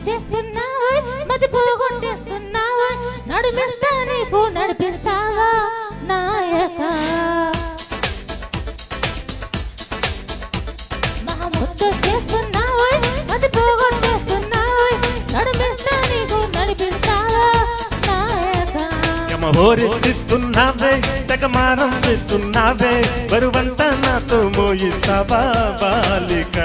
చేస్తున్నావా మతి పోగొట్టేస్తున్నావా నడిపిస్తా నీకు నడిపిస్తావా నాయక మహముద్దు చేస్తున్నావా మతి పోగొట్టేస్తున్నావా నడిపిస్తా నీకు నడిపిస్తావా నాయక యమహోరెత్తిస్తున్నావే తెగమారం చేస్తున్నావే బరువంతా నాతో మోయిస్తావా బాలిక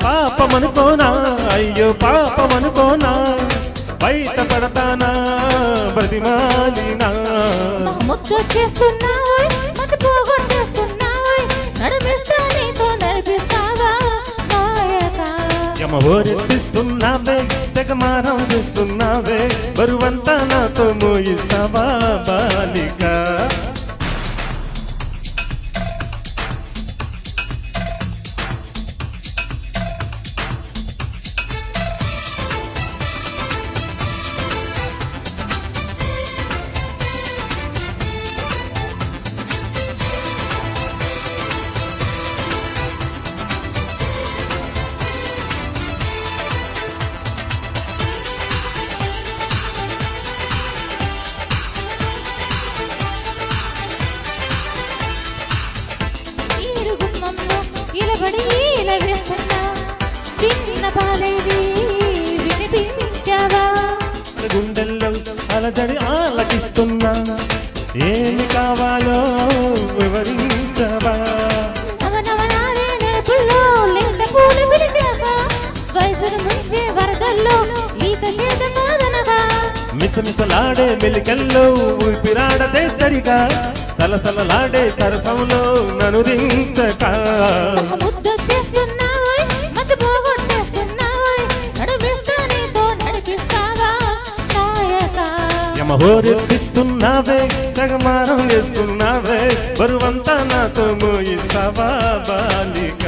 పాపమనుకోనా అయ్యో పాపమనుకోనా బయట పడతానా బ్రతిమాలినా ముద్దు చేస్తున్నావా మతి పోగొట్టేస్తున్నావా నడిపిస్తా నీతో నడిపిస్తావా నాయక యమహోరెత్తిస్తున్నావే తెగమారం చేస్తున్నావే బరువంతా నాతో మోయిస్తావా బాలిక ఇలబడి ఇలా వేస్తున్నా విన్న పాలేవి వినిపించవా గుండెల్లో అలజడి ఆలకిస్తున్నా ఏమి కావాలో వివరించవా నవనవనాడే నేపుల్లో లేత పూలు పిలిచాక వయసును ముంచే వరదల్లో ఈత చేత కాదనగా మిసమిసలాడే మెలికల్లో ఊపిరాడదే సరిగా సలసలలాడే సరసంలో నన్ను దించక ముద్దు చేస్తున్నావా మతి పోగొట్టేస్తున్నావా నడిపిస్తా నీతో నడిపిస్తావా నాయక యమహోరెత్తిస్తున్నావే తెగమారం చేస్తున్నావే బరువంతా నాతో మోయిస్తావా బాలిక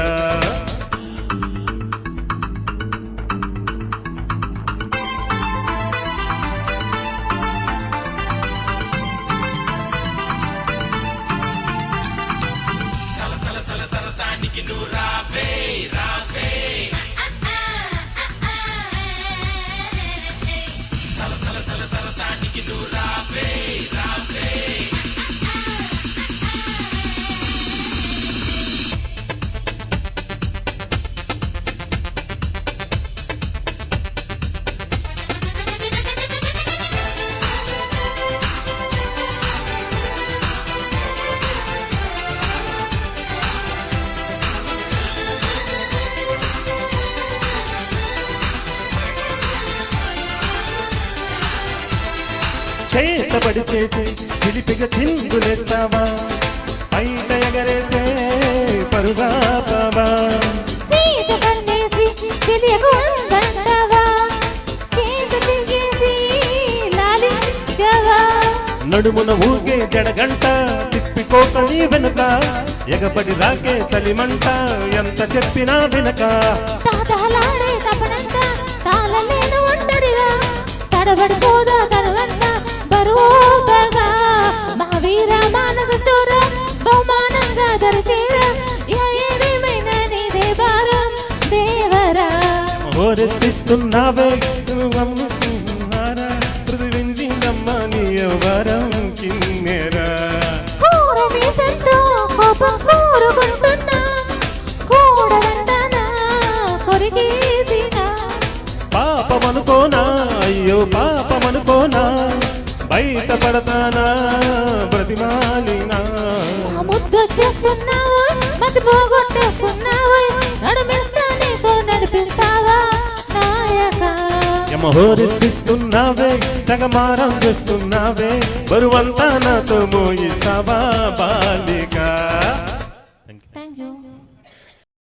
చేతబడి చేసి చిలిపిగా చిందులేస్తావా బయట ఎగరేసే పరుగా పావా సీత కన్నేసి చెలియకు అందంటావా చేత చెయ్యేసి లాలించవా నడుమున ఊగే జడగంట తిప్పికోక నీ వెనుక ఎగబడి రాకే చలిమంట ఎంత చెప్పినా వినక తాతలాడే తపనంతా తాళలేను ఒంటరిగా తడబడిపోదా తనువంతా బరువుగా మహావీర మానస చోర బహుమానంగా దరిచేర ఏదేమైనా నీదే భారం దేవరా హోరెత్తిస్తున్నావే పృథివించిందమ్మ నీ వరం కిన్నెరా కూరమీసంతో కోపం కూరుకుంటున్నా కూడదంటానా కొరిగేసిన పాపమనుకోనా అయ్యో పాపమనుకోనా బయట పడతానా బ్రతిమాలినా ముద్దు చేస్తున్నావా మతి పోగొట్టేస్తున్నావా నడిపిస్తా నీతో నడిపిస్తావా నాయక యమహోరెత్తిస్తున్నావే తెగమారం చేస్తున్నావే బరువంతా నాతో మోయిస్తావా బాలిక థ్యాంక్ యూ